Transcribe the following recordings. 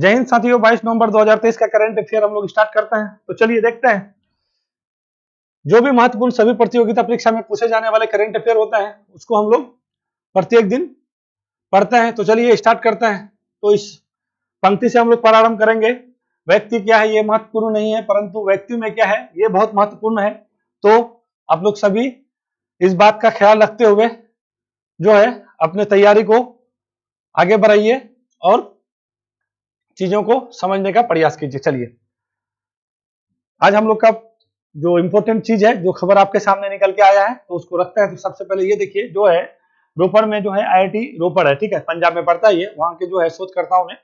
जय हिंद साथियों, 22 नवंबर 2023 का करंट अफेयर हम लोग स्टार्ट करते हैं। तो चलिए देखते हैं जो भी महत्वपूर्ण सभी प्रतियोगिता परीक्षा में पूछे जाने वाले करंट अफेयर होते हैं उसको हम लोग प्रत्येक दिन पढ़ते हैं। तो चलिए स्टार्ट करते हैं। तो इस पंक्ति से हम लोग प्रारंभ करेंगे। व्यक्ति क्या है ये महत्वपूर्ण नहीं है, परंतु व्यक्ति में क्या है ये बहुत महत्वपूर्ण है। तो आप लोग सभी इस बात का ख्याल रखते हुए जो है अपने तैयारी को आगे बढ़ाइए और चीजों को समझने का प्रयास कीजिए। चलिए आज हम लोग का जो इंपॉर्टेंट चीज है, जो खबर आपके सामने निकल के आया है, तो उसको रखते हैं। तो सबसे पहले ये देखिए, जो है रोपड़ में जो है IIT रोपड़ है, ठीक है, पंजाब में पड़ता है ये। वहां के जो है शोधकर्ताओं ने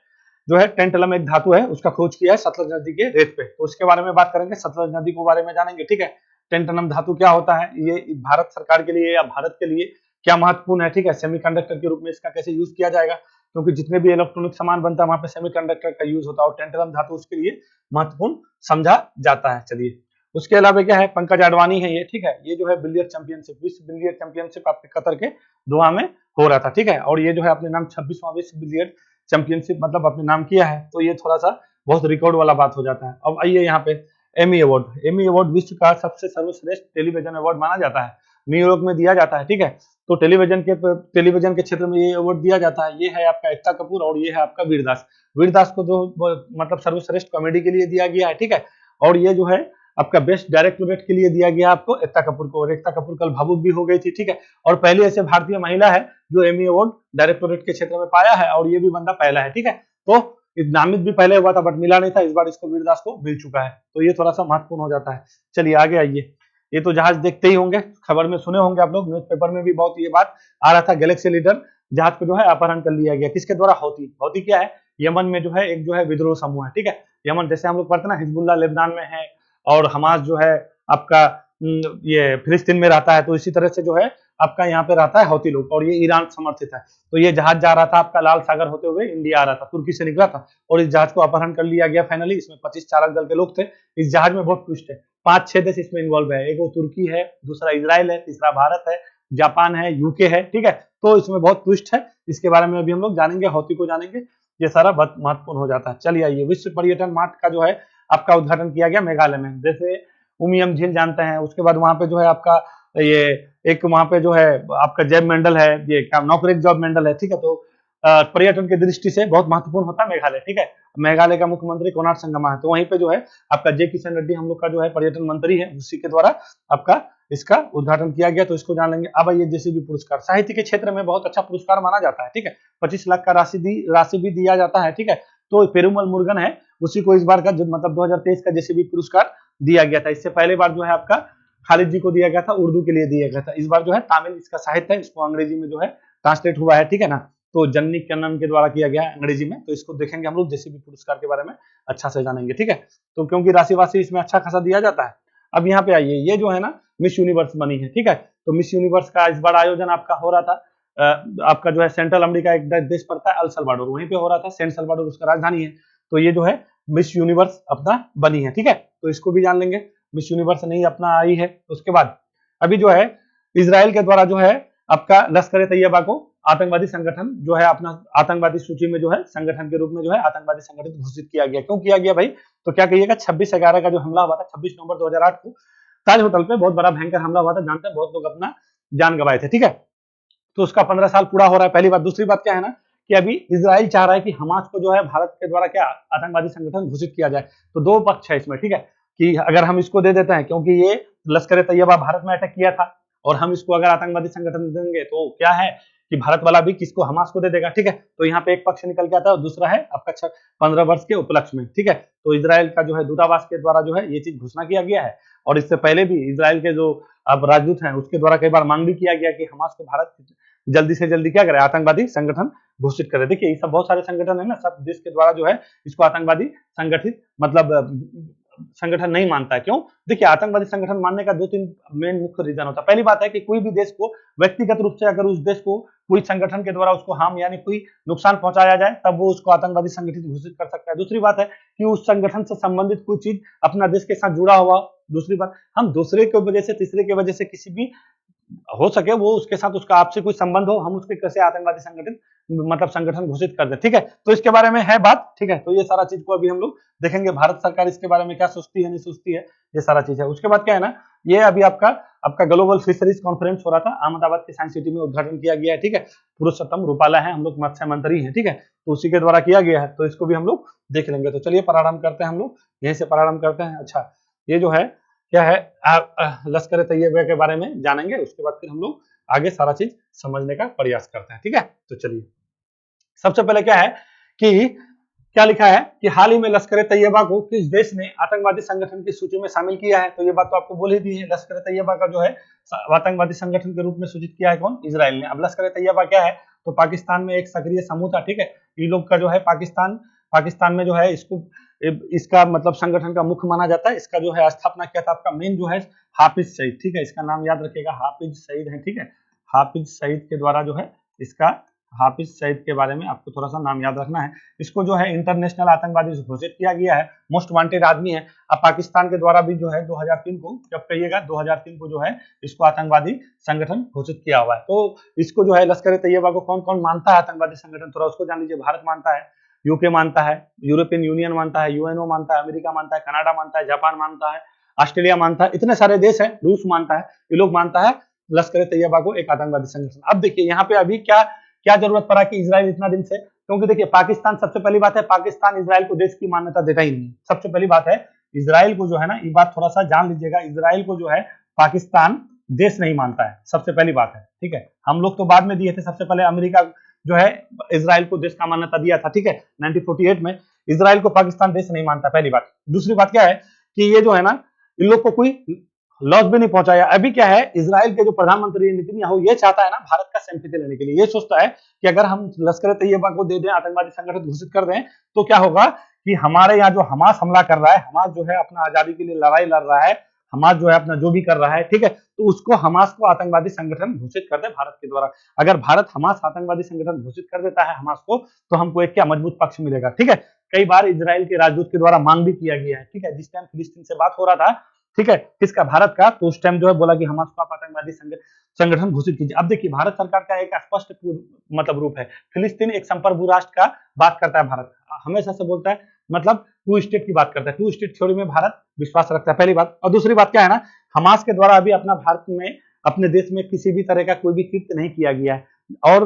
जो है टेंटलम एक धातु है उसका खोज किया है सतलज नदी के रेत पे। तो उसके बारे में बात करेंगे, सतलज नदी के बारे में जानेंगे, ठीक है। टेंटलम धातु क्या होता है, ये भारत सरकार के लिए या भारत के लिए क्या महत्वपूर्ण है, ठीक है। सेमीकंडक्टर के रूप में इसका कैसे यूज किया जाएगा, क्योंकि जितने भी इलेक्ट्रॉनिक सामान बनता है वहां पे सेमीकंडक्टर का यूज होता है और टेंटलम धातु उसके लिए महत्वपूर्ण समझा जाता है। चलिए उसके अलावा क्या है, पंकज आडवाणी है ये, ठीक है। ये जो है बिलियर्ड चैंपियनशिप, विश्व बिलियर्ड चैंपियनशिप आपके कतर के दोहा में हो रहा था, ठीक है। और ये जो है अपने नाम 26वां विश्व बिलियर्ड चैंपियनशिप मतलब अपने नाम किया है। तो ये थोड़ा सा बहुत रिकॉर्ड वाला बात हो जाता है। अब आइए यहाँ पे एमी अवार्ड। एमी अवार्ड विश्व का सबसे सर्वश्रेष्ठ टेलीविजन अवार्ड माना जाता है, न्यूयॉर्क में दिया जाता है, ठीक है। तो टेलीविजन के क्षेत्र में ये अवार्ड दिया जाता है। ये है आपका एकता कपूर और ये है आपका वीरदास। वीरदास को जो मतलब सर्वश्रेष्ठ कॉमेडी के लिए दिया गया है, ठीक है। और ये जो है आपका बेस्ट डायरेक्टोरेट के लिए दिया गया आपको एकता कपूर को। और एकता कपूर कल भावुक भी हो गई थी, ठीक है। और पहली ऐसे भारतीय महिला है जो एमी अवार्ड डायरेक्टोरेट के क्षेत्र में पाया है, और ये भी बंदा पहला है, ठीक है। तो नामित भी पहले हुआ था बट मिला नहीं था, इस बार इसको वीरदास को मिल चुका है। तो ये थोड़ा सा महत्वपूर्ण हो जाता है। चलिए आगे आइए। ये तो जहाज देखते ही होंगे, खबर में सुने होंगे आप लोग, न्यूज़पेपर में भी बहुत ये बात आ रहा था। गैलेक्सी लीडर जहाज को जो है अपहरण कर लिया गया, किसके द्वारा, हौती। हौती क्या है, यमन में जो है एक जो है विद्रोह समूह है, ठीक है। यमन जैसे हम लोग पढ़ते ना, हिजबुल्लाह लेबनान में है और हमास जो है आपका ये फिलिस्तीन में रहता है। तो इसी तरह से जो है आपका यहाँ पे रहता है हौती लोग, और ये ईरान समर्थित है। तो ये जहाज जा रहा था आपका लाल सागर होते हुए इंडिया आ रहा था, तुर्की से निकला था और इस जहाज को अपहरण कर लिया गया फाइनली। इसमें 25 चालक दल के लोग थे। इस जहाज में बहुत ट्विस्ट है, 5-6 देश इसमें इन्वॉल्व है। एक वो तुर्की है, दूसरा इजराइल है, तीसरा भारत है, जापान है, यूके है, ठीक है। तो इसमें बहुत ट्विस्ट है, इसके बारे में अभी हम लोग जानेंगे, हौती को जानेंगे। ये सारा बहुत महत्वपूर्ण हो जाता है। चलिए आइए, विश्व पर्यटन मार्ट का जो है आपका उद्घाटन किया गया मेघालय में। जैसे उमियम झील जानते हैं, उसके बाद वहां पे जो है आपका ये एक वहां पे जो है आपका जैब मंडल है, ये क्या नौकरी जॉब मंडल है, ठीक है। तो पर्यटन की दृष्टि से बहुत महत्वपूर्ण होता है मेघालय, ठीक है। मेघालय का मुख्यमंत्री कोनार्ड संगमा है। तो वहीं पे जो है आपका जे किशन रेड्डी हम लोग का जो है पर्यटन मंत्री है, उसी के द्वारा आपका इसका उद्घाटन किया गया। तो इसको जान लेंगे। अब ये जेसीबी पुरस्कार साहित्य के क्षेत्र में बहुत अच्छा पुरस्कार माना जाता है, ठीक है। 25 लाख का राशि भी दिया जाता है, ठीक है। तो पेरुमल मुरुगन है, उसी को इस बार का मतलब 2023 का जेसीबी पुरस्कार दिया गया था। इससे पहले बार जो है आपका खालिद जी को दिया गया था, उर्दू के लिए दिया गया था। इस बार जो है तमिल इसका साहित्य है, इसको अंग्रेजी में जो है ट्रांसलेट हुआ है, ठीक है ना। तो जन्नी कन्नन के द्वारा किया गया है अंग्रेजी में। तो इसको देखेंगे हम लोग, जेसीबी पुरस्कार के बारे में अच्छा से जानेंगे, ठीक है। तो क्योंकि राशि वासी इसमें अच्छा खासा दिया जाता है। अब यहाँ पे आइए, ये जो है ना मिस यूनिवर्स बनी है, ठीक है। तो मिस यूनिवर्स का इस बार आयोजन आपका हो रहा था आपका जो है सेंट्रल अमेरिका एक देश पड़ता है अल सल्वाडोर, वहीं पे हो रहा था। सेंट सल्वाडोर उसका राजधानी है। तो ये जो है मिस यूनिवर्स अपना बनी है, ठीक है। तो इसको भी जान लेंगे, मिस यूनिवर्स नहीं अपना आई है। उसके बाद अभी जो है इजराइल के द्वारा जो है आपका लश्कर ए तैयबा को आतंकवादी संगठन जो है अपना आतंकवादी सूची में जो है संगठन के रूप में जो है आतंकवादी संगठन घोषित किया गया। क्यों किया गया भाई, तो क्या कहिएगा, 26/11 का जो हमला हुआ था, 26 नवंबर 2008 को ताज होटल पे बहुत बड़ा भयंकर हमला हुआ था, जानते हैं, बहुत लोग अपना जान गंवाए थे, ठीक है। तो उसका 15 साल पूरा हो रहा है, पहली बात। दूसरी बात क्या है ना कि अभी इजराइल चाह रहा है कि हमास को जो है भारत के द्वारा क्या आतंकवादी संगठन घोषित किया जाए। तो दो पक्ष है इसमें, ठीक है, कि अगर हम इसको दे देते हैं, क्योंकि ये लश्कर ए तैयबा भारत में अटैक किया था, और हम इसको अगर आतंकवादी संगठन देंगे तो क्या है कि भारत वाला भी किसको, हमास को दे देगा, ठीक है। तो यहाँ पे एक पक्ष निकल के आता है और दूसरा है आपका 15 वर्ष के उपलक्ष्य में, ठीक है। तो इजराइल का जो है दूतावास के द्वारा जो है ये चीज घोषणा किया गया है। और इससे पहले भी इजराइल के जो अब राजदूत हैं उसके द्वारा कई बार मांग भी किया गया कि हमास को भारत जल्दी से जल्दी क्या करे, आतंकवादी संगठन घोषित करे। देखिए ये सब बहुत सारे संगठन है ना, सब देश के द्वारा जो है इसको आतंकवादी संगठित मतलब संगठन नहीं मानता है। क्यों, देखिए आतंकवादी संगठन मानने का 2-3 मेन मुख्य रीजन होता है। पहली बात है कि कोई भी देश को व्यक्तिगत रूप से अगर उस देश को कोई संगठन के द्वारा उसको हार्म यानी कोई नुकसान पहुंचाया जाए तब वो उसको आतंकवादी संगठित घोषित कर सकता है। दूसरी बात है कि उस संगठन से संबंधित कोई चीज अपना देश के साथ जुड़ा हुआ। दूसरी बात, हम दूसरे की वजह से, तीसरे की वजह से किसी भी हो सके वो उसके साथ उसका आपसे कोई संबंध हो, हम उसके कैसे आतंकवादी संगठन मतलब संगठन घोषित कर दे। ठीक है, तो इसके बारे में है बात। ठीक है, तो ये सारा चीज को अभी हम लोग देखेंगे, भारत सरकार इसके बारे में क्या सोचती है नहीं सोचती है, ये सारा चीज है। उसके बाद क्या है ना, ये अभी आपका ग्लोबल फिशरीज कॉन्फ्रेंस हो रहा था, अहमदाबाद के साइंस सिटी में उद्घाटन किया गया है। ठीक है, पुरुषोत्तम रूपाला है, हम लोग मत्स्य मंत्री हैं। ठीक है, तो उसी के द्वारा किया गया है, तो इसको भी हम लोग देख लेंगे। तो चलिए प्रारंभ करते हैं, हम लोग यहीं से प्रारंभ करते हैं। अच्छा, ये जो है क्या है, लश्कर तैयबा के बारे में जानेंगे, उसके बाद फिर हम लोग आगे सारा चीज समझने का प्रयास करते हैं। ठीक है, तो चलिए सबसे पहले क्या है कि क्या लिखा है कि हाल ही में लश्कर तैयबा को किस देश ने आतंकवादी संगठन की सूची में शामिल किया है। तो ये बात तो आपको बोल ही दी है, लश्कर तैयबा का जो है आतंकवादी संगठन के रूप में सूचित किया है कौन, इजराइल ने। अब लश्कर तैयबा क्या है, तो पाकिस्तान में एक सक्रिय समूह था। ठीक है, ये लोग का जो है पाकिस्तान में जो है इसका मतलब संगठन का मुख्य माना जाता है। इसका जो है स्थापना किया था आपका मेन जो है हाफिज सईद। ठीक है, इसका नाम याद रखिएगा, हाफिज सईद है। ठीक है, हाफिज सईद के द्वारा जो है इसका, हाफिज सईद के बारे में आपको थोड़ा सा नाम याद रखना है। इसको जो है इंटरनेशनल आतंकवादी घोषित किया गया है, मोस्ट वांटेड आदमी है। अब पाकिस्तान के द्वारा भी जो है 2003 को, जब कहिएगा 2003 को जो है इसको आतंकवादी संगठन घोषित किया हुआ है। तो इसको जो है लश्कर तैयबा को कौन कौन मानता है आतंकवादी संगठन, थोड़ा उसको जान लीजिए। भारत मानता है, यूके मानता है, यूरोपियन यूनियन मानता है, यूएनओ मानता है, अमेरिका मानता है, कनाडा मानता है, जापान मानता है, ऑस्ट्रेलिया मानता है, इतने सारे देश है, रूस मानता है, ये लोग मानता है लश्कर तैयबा को एक आतंकवादी संगठन। अब देखिए यहाँ पे अभी क्या जरूरत पड़ा कि इजराइल इतना दिन से, क्योंकि देखिए पाकिस्तान, सबसे पहली बात है पाकिस्तान इजराइल को देश की मान्यता देता ही नहीं। सबसे पहली बात है इजराइल को जो है ना, ये बात थोड़ा सा जान लीजिएगा, इजराइल को जो है पाकिस्तान देश नहीं मानता है, सबसे पहली बात है। ठीक है, हम लोग तो बाद में दिए थे, सबसे पहले अमेरिका जो है इजराइल को देश का मान्यता दिया था। ठीक है, 1948 में। इजराइल को पाकिस्तान देश नहीं मानता, पहली बात। दूसरी बात क्या है कि ये जो है ना, इन लोग को कोई लॉस भी नहीं पहुंचाया। अभी क्या है, इजराइल के जो प्रधानमंत्री नेतन्याहू ये चाहता है ना भारत का सिंपैथी लेने के लिए, ये सोचता है कि अगर हम लश्कर तैयबा को दे दें, आतंकवादी संगठन घोषित कर दें, तो क्या होगा कि हमारे यहाँ जो हमास हमला कर रहा है, हमास जो है अपना आजादी के लिए लड़ाई लड़ रहा है, हमास जो है अपना जो भी कर रहा है, ठीक है, तो उसको हमास को आतंकवादी संगठन घोषित कर दे भारत के द्वारा। अगर भारत हमास आतंकवादी संगठन घोषित कर देता है हमास को, तो हमको एक क्या मजबूत पक्ष मिलेगा। ठीक है, कई बार इजराइल के राजदूत के द्वारा मांग भी किया गया है। ठीक है, जिस टाइम फिलिस्तीन से बात हो रहा था, ठीक है, किसका, भारत का, तो उस टाइम जो है बोला कि हमास को आतंकवादी संगठन घोषित कीजिए। अब देखिए भारत सरकार का एक स्पष्ट मतलब रूप है, फिलिस्तीन एक संप्रभु राष्ट्र का बात करता है, भारत हमेशा से बोलता है, मतलब टू स्टेट की बात करता है, टू स्टेट थ्योरी में भारत विश्वास रखता है, पहली बात। और दूसरी बात क्या है ना, हमास के द्वारा अभी अपना भारत में, अपने देश में किसी भी तरह का कोई भी कृत्य नहीं किया गया है। और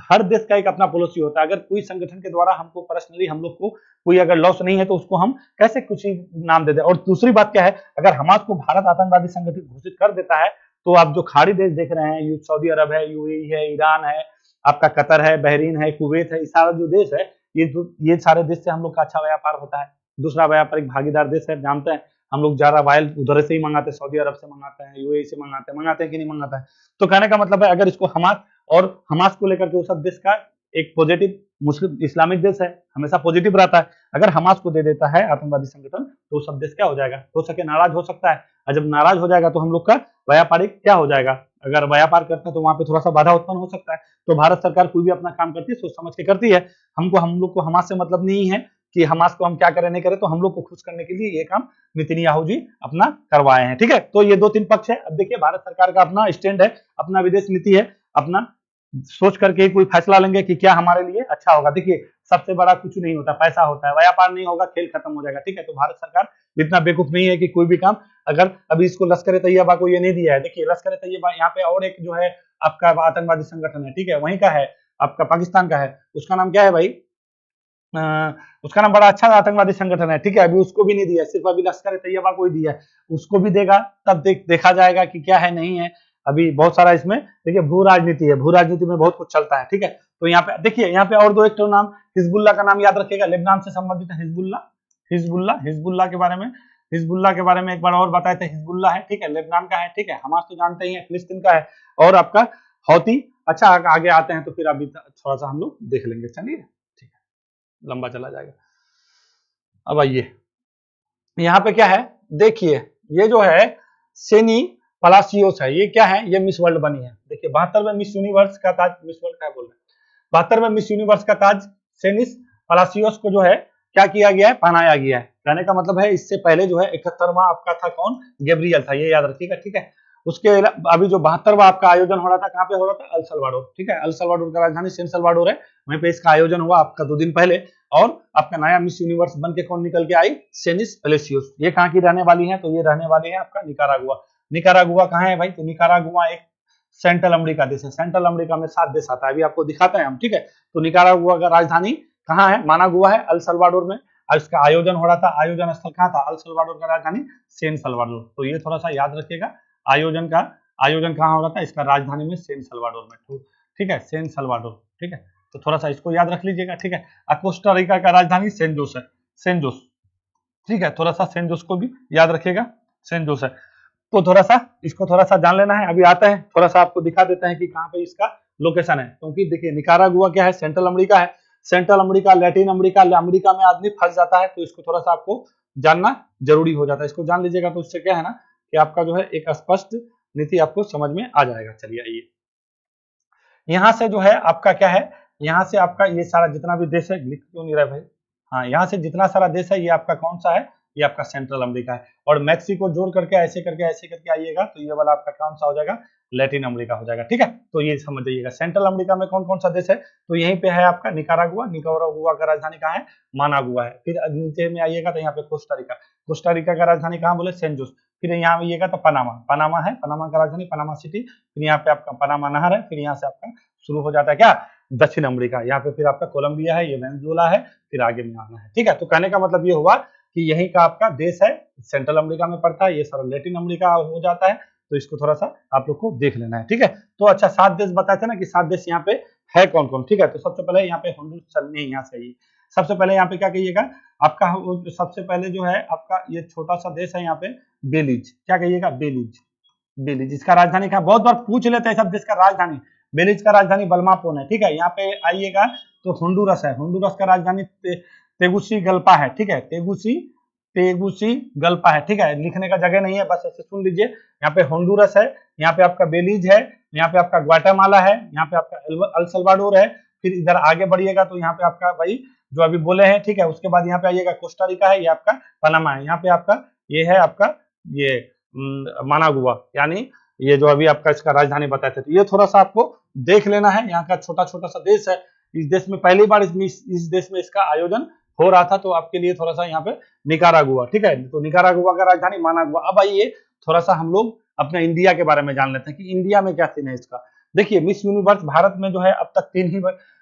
हर देश का एक अपना पॉलिसी होता है, अगर कोई संगठन के द्वारा हमको पर्सनली हम लोग को कोई अगर लॉस नहीं है, तो उसको हम कैसे कुछ ही नाम दे दे। और दूसरी बात क्या है, अगर हमास को भारत आतंकवादी संगठन घोषित कर देता है, तो आप जो खाड़ी देश देख रहे हैं, सऊदी अरब है, यूएई है, ईरान है, आपका कतर है, बहरीन है, कुवैत है, ये सारा जो देश है, ये सारे देश से हम लोग का अच्छा व्यापार होता है। दूसरा व्यापारिक भागीदार देश है, जानते हैं हम लोग ज्यादा वायल उधर से ही मंगाते हैं, सऊदी अरब से मंगाते हैं, यूएई से मंगाते हैं कि नहीं मंगाता है। तो कहने का मतलब है, अगर इसको हमास और हमास को लेकर के उस सब देश का एक पॉजिटिव, मुस्लिम इस्लामिक देश है, हमेशा पॉजिटिव रहता है, अगर हमास को दे देता है आतंकवादी संगठन, तो सब देश क्या हो जाएगा, हो सके नाराज हो सकता है। और जब नाराज हो जाएगा, तो हम लोग का व्यापारिक क्या हो जाएगा, अगर व्यापार करते हैं तो वहां पे थोड़ा सा बाधा उत्पन्न हो सकता है। तो भारत सरकार कोई भी अपना काम करती है सोच समझ के करती है। हम लोग को हमास से मतलब नहीं है कि हमास को हम क्या करें नहीं करें, तो हम लोग को खुश करने के लिए ये काम नेतन्याहू जी अपना करवाए हैं। ठीक है, तो ये दो तीन पक्ष है। अब देखिए भारत सरकार का अपना स्टैंड है, अपना विदेश नीति है, अपना सोच करके कोई फैसला लेंगे कि क्या हमारे लिए अच्छा होगा। देखिए सबसे बड़ा कुछ नहीं होता, पैसा होता है, व्यापार नहीं होगा खेल खत्म हो जाएगा। ठीक है, तो भारत सरकार इतना बेवकूफ नहीं है कि कोई भी काम, अगर अभी इसको लश्कर तैयबा को ये नहीं दिया है, देखिए लश्कर तैयबा यहाँ पे और एक जो है आपका आतंकवादी संगठन है, ठीक है, वहीं का है, आपका पाकिस्तान का है, उसका नाम क्या है भाई, उसका नाम बड़ा अच्छा आतंकवादी संगठन है। ठीक है, अभी उसको भी नहीं दिया, सिर्फ अभी लश्कर तैयबा को ही दिया है, उसको भी देगा तब देखा जाएगा कि क्या है नहीं है। अभी बहुत सारा इसमें देखिए भू राजनीति है, भू राजनीति में बहुत कुछ चलता है। ठीक है, तो यहाँ पे देखिए, यहाँ पे और दो एक तो नाम, हिजबुल्लाह का नाम याद रखिएगा, लेबनान से संबंधित है हिजबुल्लाह के बारे में एक बार और बताए थे, हिजबुल्लाह है, ठीक है, लेबनान का है, ठीक है, हमास तो जानते ही है फिलिस्तीन का है, और आपका हौती। अच्छा आगे आते हैं तो फिर अभी थोड़ा सा हम लोग देख लेंगे, चलिए ठीक है, लंबा चला जाएगा। अब आइए यहाँ पे क्या है, देखिए ये जो है सेनी पलासियोस है, ये क्या है, ये मिस वर्ल्ड बनी है। देखिए 72वें मिस यूनिवर्स का ताज, मिस वर्ल्ड क्या बोल रहे हैं, 72वें मिस यूनिवर्स का ताज सेनिस पलासियोस को जो है क्या किया गया है, पहनाया गया है। कहने का मतलब है इससे पहले जो है 71वां आपका था कौन, गैब्रियल था, ये याद रखिएगा। ठीक है, उसके अभी जो 72वां आपका आयोजन हो रहा था, कहाँ पे हो रहा था? अल सल्वाडोर, ठीक है। अल सल्वाडोर का राजधानी सैन सल्वाडोर है, वहीं पे इसका आयोजन हुआ आपका 2 दिन पहले। और आपका नया मिस यूनिवर्स बन के कौन निकल के आई? सेनिस पेलेसियोस। ये कहाँ की रहने वाली है? तो ये रहने वाली है आपका निकारागुआ। निकारागुआ कहाँ है भाई? तो निकारागुआ एक सेंट्रल अमेरिका देश है। सेंट्रल अमेरिका में 7 देश आता है, अभी आपको दिखाते हैं हम, ठीक है। तो निकारागुआ का राजधानी कहाँ है? मानागुआ है, अल सल्वाडोर में। और इसका आयोजन हो रहा था, आयोजन स्थल कहाँ था? अल सल्वाडोर का राजधानी सैन सल्वाडोर। तो ये थोड़ा सा याद रखिएगा, आयोजन कहाँ हो रहा था? इसका राजधानी में सैन सल्वाडोर में, तो ठीक है, सैन सल्वाडोर, ठीक है। तो थोड़ा सा इसको याद रख लीजिएगा, ठीक है। कोस्टा रिका का राजधानी सेंट जोस है, सेंट जोस, ठीक है। थोड़ा सा सेंट जोस को भी याद रखिएगा, सेंट जोस है। तो थोड़ा सा इसको थोड़ा सा जान लेना है। अभी आता है, थोड़ा सा आपको दिखा देते हैं कि कहाँ पे इसका लोकेशन है। क्योंकि देखिए निकारागुआ क्या है? सेंट्रल अमेरिका है। Central America, Latin America, America में आदमी फंस जाता है, तो इसको थोड़ा सा आपको जानना जरूरी हो जाता है। इसको जान लीजिएगा तो इससे क्या है ना कि आपका जो है एक स्पष्ट नीति आपको समझ में आ जाएगा। चलिए आइए, यहाँ से जो है आपका क्या है, यहाँ से आपका ये सारा जितना भी देश है, लिख क्यों नहीं रहा भाई? हाँ, यहाँ से जितना सारा देश है ये आपका कौन सा है? ये आपका सेंट्रल अमेरिका है। और मैक्सिको जोड़ करके ऐसे करके आइएगा तो ये वाला आपका कौन सा हो जाएगा? लैटिन अमेरिका हो जाएगा, ठीक है। तो ये समझ जाइएगा सेंट्रल अमेरिका में कौन कौन सा देश है। तो यहीं पे है आपका निकारागुआ। निकारागुआ का राजधानी कहाँ है? मानागुआ है। फिर नीचे में आइएगा तो यहाँ पे कोस्टा रिका। कोस्टा रिका का राजधानी कहाँ बोले? सेंट जोस। फिर यहाँ आइएगा तो पनामा, पनामा है, पनामा का राजधानी पनामा सिटी। फिर यहाँ पे आपका पनामा नहर है। फिर यहाँ से आपका शुरू हो जाता है क्या? दक्षिण अमेरिका। यहाँ पे फिर आपका कोलंबिया है, ये वेनेजुएला है, फिर आगे में आना है, ठीक है। तो कहने का मतलब ये हुआ कि यही का आपका देश है, सेंट्रल अमेरिका में पड़ता है, ये सारा लैटिन अमेरिका हो जाता है। तो इसको थोड़ा सा आप लोग को देख लेना है, ठीक है। तो अच्छा, 7 देश बताए थे ना कि 7 देश यहाँ पे है कौन कौन, ठीक है। तो सबसे पहले यहाँ पे होंडुरास चलनी है, यहाँ से आइए। सबसे पहले यहाँ पे क्या कहिएगा आपका? सबसे पहले जो है आपका ये छोटा सा देश है यहाँ पे, बेलीज। क्या कहिएगा? बेलीज, बेलीज। इसका राजधानी कहाँ? बहुत बार पूछ लेते हैं सब देश का राजधानी। बेलीज का राजधानी बलमापोन है, ठीक है। यहाँ पे आइएगा तो होंडुरास है, होंडुरास का राजधानी तेगुसिगल्पा है, ठीक है। तेगुसिगल्पा है, ठीक है। लिखने का जगह नहीं है, बस ऐसे सुन लीजिए। यहाँ पे होंडुरास है, यहाँ पे आपका बेलीज है, यहाँ पे आपका ग्वाटेमाला है, यहाँ पे आपका अल सल्वाडोर है। फिर इधर आगे बढ़िएगा तो यहाँ पे आपका भाई जो अभी बोले हैं, ठीक है। उसके बाद यहाँ पे आइएगा कोस्टा रिका है, ये आपका पनामा है। यहाँ पे आपका ये है आपका ये मानागुआ, यानी ये जो अभी आपका इसका राजधानी बताए थे। तो ये थोड़ा सा आपको देख लेना है। यहाँ का छोटा छोटा सा देश है। इस देश में पहली बार इस देश में इसका आयोजन हो रहा था, तो आपके लिए थोड़ा सा यहाँ पे निकारागुआ, ठीक है। तो निकारागुआ का राजधानी मानागुआ। अब आइए थोड़ा सा हम लोग अपने इंडिया के बारे में जान लेते हैं कि इंडिया में क्या सीन है इसका। देखिए, मिस यूनिवर्स भारत में जो है अब तक 3 ही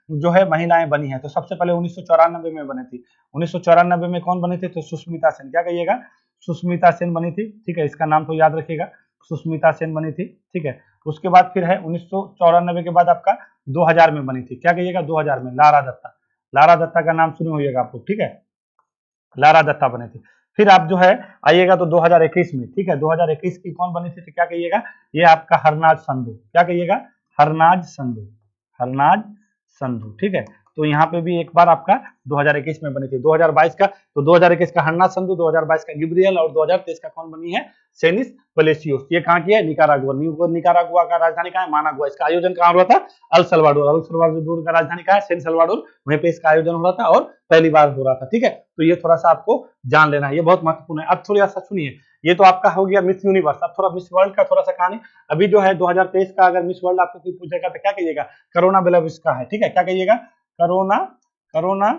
जो है महिलाएं बनी है। तो सबसे पहले 1994 में बनी थी। 1994 में कौन बनी थी? तो सुष्मिता सेन। क्या कहिएगा? सुष्मिता सेन बनी थी, ठीक है। इसका नाम तो याद रखिएगा, सुष्मिता सेन बनी थी, ठीक है। उसके बाद फिर है 1994 के बाद आपका 2000 में बनी थी। क्या कहिएगा? 2000 में लारा दत्ता। लारा दत्ता का नाम सुने होइएगा आप लोग, ठीक है। लारा दत्ता बने थे। फिर आप जो है आइएगा तो 2021 में, ठीक है। 2021 की कौन बनी थी? तो क्या कहिएगा? ये आपका हरनाज संधू। क्या कहिएगा? हरनाज संधू, हरनाज संधू, ठीक है। तो यहाँ पे भी एक बार आपका 2021 में बनी थी। 2022 का तो 2021 का हरनाज संधू, 2022 का गिब्रियल और 2023 का कौन बनी है? सेनिस पेलेसियोस। ये कहाँ की है? निकारागुआ। निकारागुआ का राजधानी कहाँ है? मानागुआ। इसका आयोजन कहाँ हो रहा था? El Salvador. अल सल्वाडोर का राजधानी कहाँ है? San Salvador. वहीं पे इसका आयोजन हो रहा था और पहली बार हो रहा था, ठीक है। तो ये थोड़ा सा आपको जान लेना है, ये बहुत महत्वपूर्ण है। अब थोड़ा सा सुनिए, ये तो आपका हो गया मिस यूनिवर्स। अब थोड़ा मिस वर्ल्ड का थोड़ा सा कहानी। अभी जो है 2023 का अगर मिस वर्ल्ड आपको कोई पूछेगा तो क्या कहिएगा? करोना बेलाविस्का है, ठीक है। क्या कहिएगा? करोना,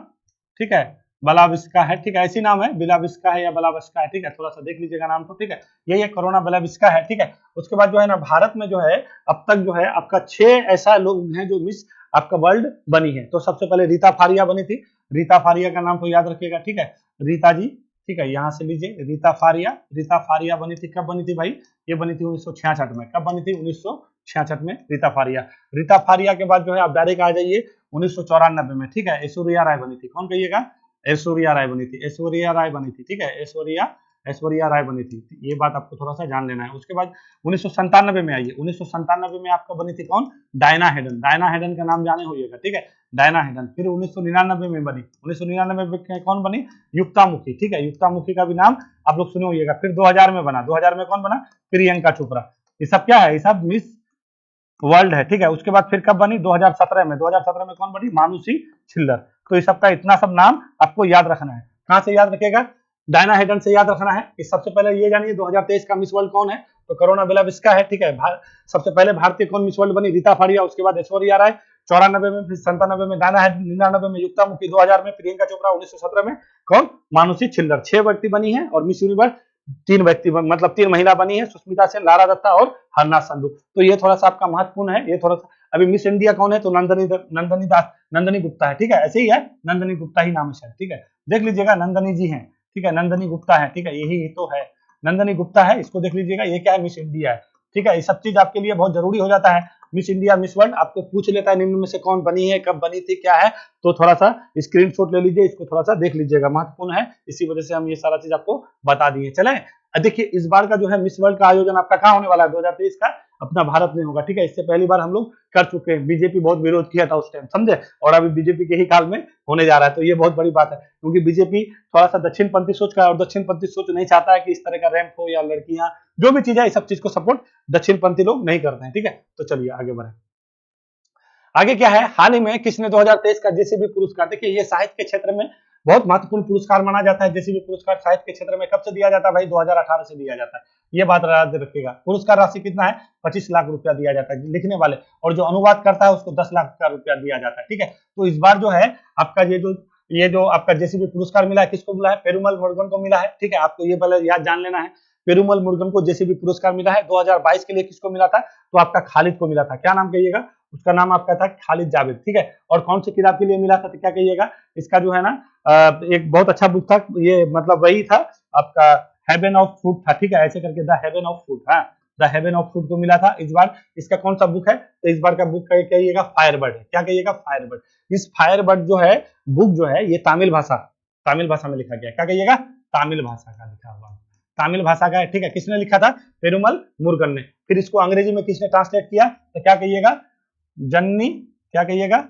ठीक है, बेलाविस्का है, ठीक है। ऐसी नाम है, बेलाविस्का है या बेलाविस्का है, ठीक है। थोड़ा सा देख लीजिएगा नाम तो, ठीक है। यही है, कोरोना बेलाविस्का है, ठीक है। उसके बाद जो है ना भारत में जो है अब तक जो है आपका 6 ऐसा लोग हैं जो मिस आपका वर्ल्ड बनी है। तो सबसे पहले रीता फारिया बनी थी। रीता फारिया का नाम तो याद रखिएगा, ठीक है। रीता जी, ठीक है। यहाँ से लीजिए रीता फारिया बनी थी। कब बनी थी भाई? ये बनी थी 1966 में। कब बनी थी? 1966 में रीता फारिया के बाद जो है आप डायरेक्ट आ जाइए 1994 में, ठीक है। ऐश्वर्या राय बनी थी। कौन कहिएगा? ऐश्वर्या राय बनी थी, ठीक है। ऐश्वर्या राय बनी थी। ये बात आपको थोड़ा सा जान लेना है। उसके बाद 1997 में आइए। 1997 में आपका बनी थी कौन? Diana Hayden. डायना हेडन का नाम जाने होइएगा, ठीक है। Diana Hayden. फिर 1999 में बनी। 1999 में कौन बनी? युक्तामुखी, ठीक है। युक्तामुखी का भी नाम आप लोग सुने होइएगा। फिर 2000 में बना। 2000 में कौन बना? प्रियंका चोपड़ा। ये सब क्या है? ये सब मिस वर्ल्ड है, ठीक है। उसके बाद फिर कब बनी? 2017 में। 2017 में कौन बनी? मानुषी छिल्लर। तो ये सबका इतना सब नाम आपको याद रखना है। कहां से याद रखेगा? डायना हेडन से याद रखना है कि सबसे पहले ये जानिए 2023 का मिस वर्ल्ड कौन है? तो करोना बिलाव इसका है, ठीक है। सबसे पहले भारतीय कौन मिस वर्ल्ड बनी? रीता फाड़िया, उसके बाद ऐश्वर्या राय 94 में, फिर 97 में दाना है, 99 में युक्ता मुखी, 2000 में प्रियंका चोपड़ा, 1917 में कौन? मानुषी छिल्लर। 6 व्यक्ति बनी है और मिस यूनिवर्स 3 व्यक्ति मतलब 3 महिला बनी है, सुष्मिता सेन, लारा दत्ता और हरना संधू। तो ये थोड़ा सा आपका महत्वपूर्ण है। ये थोड़ा सा अभी मिस इंडिया कौन है? तो नंदनी गुप्ता है, ठीक है। ऐसे ही है, नंदनी गुप्ता ही नाम है, ठीक है। देख लीजिएगा, नंदनी जी है, ठीक है, नंदनी गुप्ता है, ठीक है, यही तो है, नंदनी गुप्ता है। इसको देख लीजिएगा, ये क्या है? मिस इंडिया है, ठीक है। ये सब चीज आपके लिए बहुत जरूरी हो जाता है। मिस इंडिया, मिस वर्ल्ड आपको पूछ लेता है निम्न में से कौन बनी है, कब बनी थी, क्या है, तो थोड़ा सा स्क्रीनशॉट ले लीजिए, इसको थोड़ा सा देख लीजिएगा, महत्वपूर्ण है। इसी वजह से हम ये सारा चीज आपको बता दिए। चले, देखिए इस बार का जो है मिस वर्ल्ड का आयोजन आपका कहाँ होने वाला है? 2023 का अपना भारत में होगा, ठीक है। इससे पहली बार हम लोग कर चुके हैं, बीजेपी बहुत विरोध किया था उस टाइम, समझे, और अभी बीजेपी के ही काल में होने जा रहा है। तो ये बहुत बड़ी बात है, क्योंकि बीजेपी थोड़ा सा दक्षिणपंथी सोच का, और दक्षिणपंथी सोच नहीं चाहता है कि इस तरह का रैंप हो या लड़कियां, जो भी चीज है, इस सब चीज को सपोर्ट दक्षिणपंथी लोग नहीं करते हैं, ठीक है। तो चलिए आगे बढ़े। आगे क्या है? हाल ही में किसने 2023 का जेसीबी पुरस्कार? देखिए ये साहित्य के क्षेत्र में बहुत महत्वपूर्ण पुरस्कार माना जाता है। जेसीबी पुरस्कार साहित्य के क्षेत्र में कब से दिया जाता है भाई? 2018 से दिया जाता है, ये बात याद रखिएगा। पुरस्कार राशि कितना है? 25 लाख रुपया दिया जाता है लिखने वाले, और जो अनुवाद करता है उसको 10 लाख का रुपया दिया जाता है, ठीक है। तो इस बार जो है आपका ये जो आपका जेसीबी पुरस्कार मिला है, किसको मिला है? पेरुमल मुरुगन को मिला है, ठीक है। आपको ये पहले याद जान लेना है, पेरुमल मुरुगन को जेसीबी पुरस्कार मिला है। 2022 के लिए किसको मिला था? तो आपका खालिद को मिला था। क्या नाम कहिएगा? उसका नाम आपका था खालिद जावेद, ठीक है। और कौन सी किताब के लिए मिला था? तो क्या कहिएगा? इसका जो है ना एक बहुत अच्छा बुक था, ये मतलब वही था आपका हेवन ऑफ फूड था, ठीक है, ऐसे करके द हेवन ऑफ फूड, हाँ, द हेवन ऑफ फूड को मिला था इस बार। इसका कौन सा बुक है? तो इस बार का बुक कहिएगा फायरबर्ड है। क्या कहिएगा? फायरबर्ड। इस फायरबर्ड जो है बुक जो है, ये तमिल भाषा में लिखा गया। क्या कहिएगा? तमिल भाषा का लिखा हुआ, तमिल भाषा का है, ठीक है। किसने लिखा था? पेरुमल मुरुगन ने। फिर इसको अंग्रेजी में किसने ट्रांसलेट किया? तो क्या कहिएगा? जन्नी, क्या कहिएगा?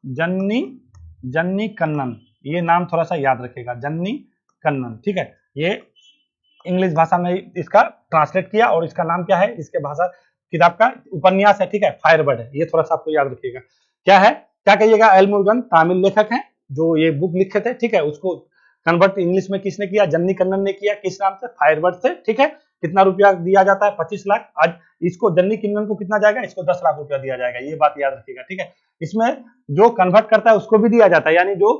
जन्नी कन्नन। ये नाम थोड़ा सा याद रखिएगा, जन्नी कन्नन, ठीक है। ये इंग्लिश भाषा में इसका ट्रांसलेट किया, और इसका नाम क्या है? इसके भाषा किताब का उपन्यास है, ठीक है, फायरबर्ड है। ये थोड़ा सा आपको याद रखिएगा। क्या है? क्या कहिएगा? एल मुरुगन तमिल लेखक हैं जो ये बुक लिखे थे, ठीक है। उसको कन्वर्ट इंग्लिश में किसने किया? जन्नी कन्नन ने किया। किस नाम से? फायरबर्ड से, ठीक है। कितना रुपया दिया जाता है? 25 लाख। आज इसको जन्नी किन्नन को कितना जाएगा? इसको 10 लाख रुपया दिया जाएगा, ये बात याद रखिएगा, ठीक है। इसमें जो कन्वर्ट करता है उसको भी दिया जाता है, यानी जो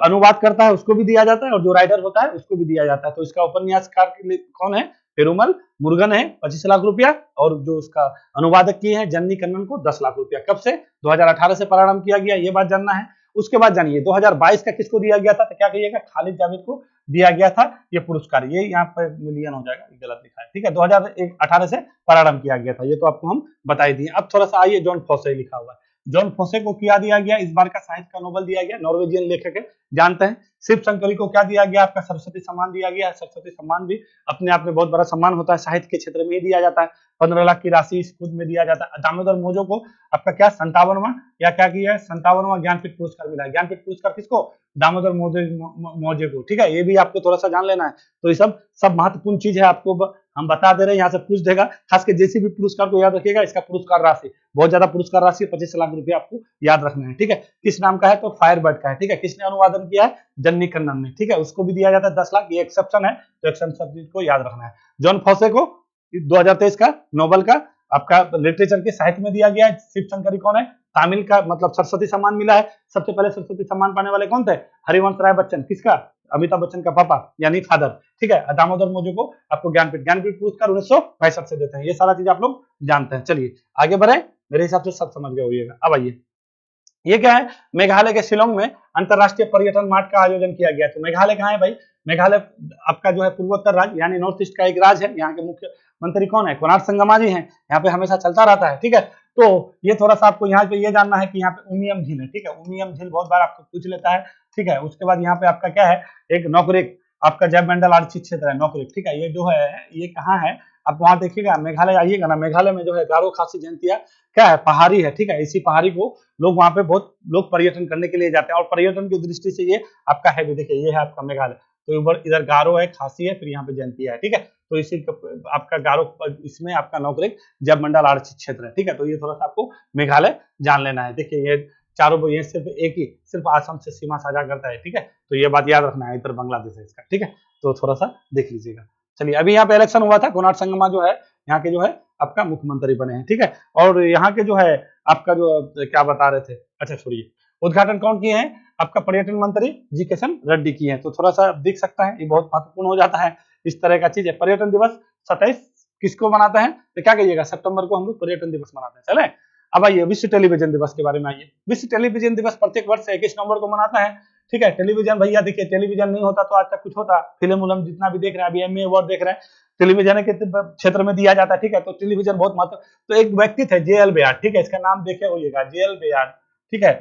अनुवाद करता है उसको भी दिया जाता है, और जो राइटर होता है उसको भी दिया जाता है। तो इसका उपन्यासकार कौन है? पेरुमल मुरुगन है, 25 लाख रुपया, और जो उसका अनुवादक किए हैं जन्नी कन्नन को 10 लाख रुपया। कब से? 2018 से प्रारंभ किया गया, ये बात जानना है। उसके बाद जानिए 2022 का किसको दिया गया था? तो क्या कहिएगा? खालिद जावेद को दिया गया था ये पुरस्कार। ये यहाँ पर मिलियन हो जाएगा, गलत लिखा है, ठीक है। 2018 से प्रारंभ किया गया था, ये तो आपको हम बता ही दिए। अब थोड़ा सा आइए, जॉन फॉसे लिखा हुआ है। जॉन फॉसे को क्या दिया गया? इस बार का साहित्य का नोबेल दिया गया, नॉर्वेजियन लेखक है, जानते हैं। शिव शंकरी को क्या दिया गया? आपका सरस्वती सम्मान दिया गया। सरस्वती सम्मान भी अपने आप में बहुत बड़ा सम्मान होता है, साहित्य के क्षेत्र में ही दिया जाता है। 15 लाख की राशि इस खुद में दिया जाता है। दामोदर मोजो को आपका क्या 57वां या क्या किया है? 57वां ज्ञानपीठ पुरस्कार मिला है। ज्ञानपीठ पुरस्कार किसको? दामोदर मोजे को, ठीक है। ये भी आपको थोड़ा सा जान लेना है। तो ये सब महत्वपूर्ण चीज है, आपको हम बता दे रहे हैं, यहाँ से पूछ देगा। खास के जेसीबी पुरस्कार को याद रखिएगा, इसका पुरस्कार राशि बहुत ज्यादा पुरस्कार राशि 25 लाख रुपए आपको याद रखना है, ठीक है। किस नाम का है? तो फायरबर्ड का है, ठीक है। किसने अनुवादन किया है? जन्नी कन्नन ने, ठीक है। उसको भी दिया जाता है 10 लाख, ये एक्सेप्शन है, तो एक्सेप्शन को याद रखना है। जॉन फॉसे को 2023 का नोबेल का आपका लिटरेचर के साहित्य में दिया गया है। शिव शंकरी कौन है? तमिल का मतलब सरस्वती सम्मान मिला है। सबसे पहले सरस्वती सम्मान पाने वाले कौन थे? हरिवंश राय बच्चन। किसका? अमिताभ बच्चन का पापा यानी फादर, ठीक है। दामोदर मोजो को आपको ज्ञानपीठ पुरस्कार 1965 से देते हैं। ये सारा चीज आप लोग जानते हैं। चलिए आगे बढ़े, मेरे हिसाब से सब समझ गए होइएगा। अब आइए, ये क्या है? मेघालय के शिलोंग में अंतरराष्ट्रीय पर्यटन मार्ट का आयोजन किया गया। तो मेघालय कहाँ है भाई? मेघालय आपका जो है पूर्वोत्तर राज्य यानी नॉर्थ ईस्ट का एक राज्य है। यहाँ के मुख्यमंत्री कौन है? कोनार्क संगमा जी हैं। यहाँ पे हमेशा चलता रहता है, ठीक है। तो ये थोड़ा सा आपको यहाँ पे ये जानना है कि यहाँ पे उमियम झील है, ठीक है। उमियम झील बहुत बार आपको पूछ लेता है, ठीक है। उसके बाद यहाँ पे आपका क्या है? एक नोकरेक, आपका जैव मंडल आरक्षित क्षेत्र है नोकरेक, ठीक है। ये जो है ये कहाँ है? आप वहां देखिएगा, मेघालय आइएगा ना, मेघालय में जो है गारो खासी जयंतिया क्या है? पहाड़ी है, ठीक है। इसी पहाड़ी को लोग वहां पे बहुत लोग पर्यटन करने के लिए जाते हैं, और पर्यटन की दृष्टि से ये आपका है भी, देखिए ये है आपका मेघालय। तो इधर गारो है, खासी है, फिर यहाँ पे जयंतिया है, ठीक है। तो इसी आपका गारो, इसमें आपका नौकरेक जैव मंडल आरक्षित क्षेत्र है, ठीक है। तो ये थोड़ा सा आपको मेघालय जान लेना है। देखिए ये चारों, ये सिर्फ एक ही सिर्फ आसाम से सीमा साझा करता है, ठीक है। तो ये बात याद रखना है, इधर बांग्लादेश है इसका, ठीक है। तो थोड़ा सा देख लीजिएगा। चलिए, अभी यहाँ पे इलेक्शन हुआ था, कोनार्क संगमा जो है यहाँ के जो है आपका मुख्यमंत्री बने हैं, ठीक है। और यहाँ के जो है आपका जो क्या बता रहे थे, अच्छा छोड़िए, उद्घाटन कौन किए हैं, आपका पर्यटन मंत्री जी किशन रेड्डी किए हैं। तो थोड़ा सा दिख सकता है, ये बहुत महत्वपूर्ण हो जाता है इस तरह का चीज है। पर्यटन दिवस 27 किसको मनाते हैं, तो क्या कहिएगा, सितंबर को हम लोग पर्यटन दिवस मनाते हैं। चले अब आइए विश्व टेलीविजन दिवस के बारे में आइए। विश्व टेलीविजन दिवस प्रत्येक वर्ष 21 नवंबर को मनाता है, ठीक है। टेलीविजन भैया देखिए, टेलीविजन नहीं होता तो आज तक कुछ होता, फिल्म उलम जितना भी देख रहे हैं, अभी एमी अवार्ड देख रहे हैं, टेलीविजन के क्षेत्र में दिया जाता है, ठीक है। तो टेलीविजन बहुत महत्व। तो एक व्यक्ति थे जेएल बेयार्ड, ठीक है, इसका नाम देखे होइएगा, जेएल बेयार्ड, ठीक है।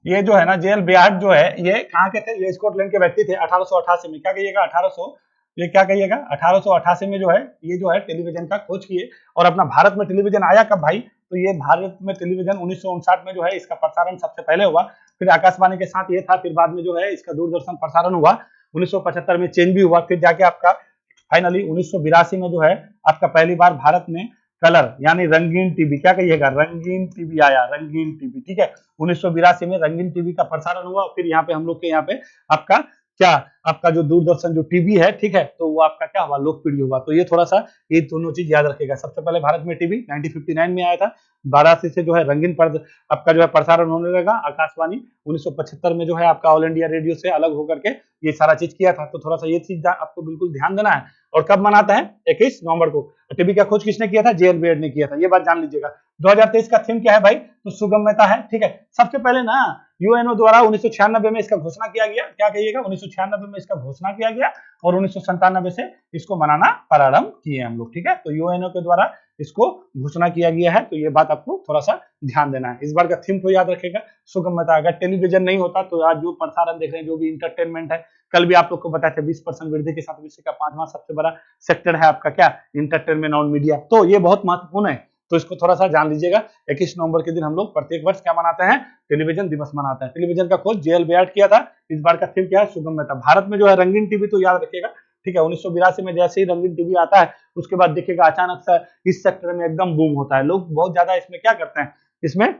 ये जो है ना जेएल बेयार्ड जो है, ये कहाँ के थे, ये स्कॉटलैंड के व्यक्ति थे। 1888 में, क्या कहिएगा 1800, ये क्या कहिएगा 1888 में जो है ये जो है टेलीविजन का खोज किए। और अपना भारत में टेलीविजन आया कब भाई, तो ये भारत में टेलीविजन 1959 में जो है इसका प्रसारण सबसे पहले हुआ। फिर आकाशवाणी के साथ ये था, फिर बाद में जो है इसका दूरदर्शन प्रसारण हुआ। 1975 में चेंज भी हुआ, फिर जाके आपका फाइनली 1982 में जो है आपका पहली बार भारत में कलर यानी रंगीन टीवी, क्या कहिएगा रंगीन टीवी आया, रंगीन टीवी, ठीक है। 1982 में रंगीन टीवी का प्रसारण हुआ। फिर यहाँ पे हम लोग के यहाँ पे आपका क्या, आपका जो दूरदर्शन जो टीवी है, ठीक है, तो वो आपका क्या हुआ, लोकप्रिय हुआ। तो ये थोड़ा सा ये दोनों चीज याद रखेगा। सबसे पहले भारत में टीवी 1959 में आया था, 12 से जो है रंगीन पर्द आपका जो है प्रसारण होने लगा। आकाशवाणी 1975 में जो है आपका ऑल इंडिया रेडियो से अलग होकर के ये सारा चीज किया था। तो थोड़ा सा ये चीज आपको बिल्कुल ध्यान देना है। और कब मनाता है, 21 नवंबर को। टीवी का खोज किसने किया था, जेएल बेयार्ड ने किया था, ये बात जान लीजिएगा। 2023 का थीम क्या है भाई, तो सुगम्यता है, ठीक है। सबसे पहले ना यूएनओ द्वारा 1996 में इसका घोषणा किया गया, क्या कहिएगा 1996 में इसका घोषणा किया गया, और 1997 से इसको मनाना प्रारंभ किए हम लोग, ठीक है। तो यूएनओ के द्वारा इसको घोषणा किया गया है। तो ये बात आपको थोड़ा सा ध्यान देना है। इस बार का थीम को याद रखेगा, सुगम्यता। अगर टेलीविजन नहीं होता तो आज जो प्रसारण देख रहे हैं, जो भी इंटरटेनमेंट है, कल भी आप लोग को बताया था 20% वृद्धि के साथ विश्व का 5वां सबसे बड़ा सेक्टर है आपका क्या, इंटरटेनमेंट और मीडिया। तो ये बहुत महत्वपूर्ण है, तो इसको थोड़ा सा जान लीजिएगा। 21 नवंबर के दिन हम लोग प्रत्येक वर्ष क्या मनाते हैं, टेलीविजन दिवस मनाते हैं। टेलीविजन का खोज जेएल बेयार्ड किया था। इस बार का थीम क्या है, सुगम्यता। भारत में जो है रंगीन टीवी तो याद रखिएगा, ठीक है। 1982 में जैसे ही रंगीन टीवी आता है, उसके बाद देखिएगा अचानक से इस सेक्टर में एकदम बूम होता है। लोग बहुत ज्यादा इसमें क्या करते हैं, इसमें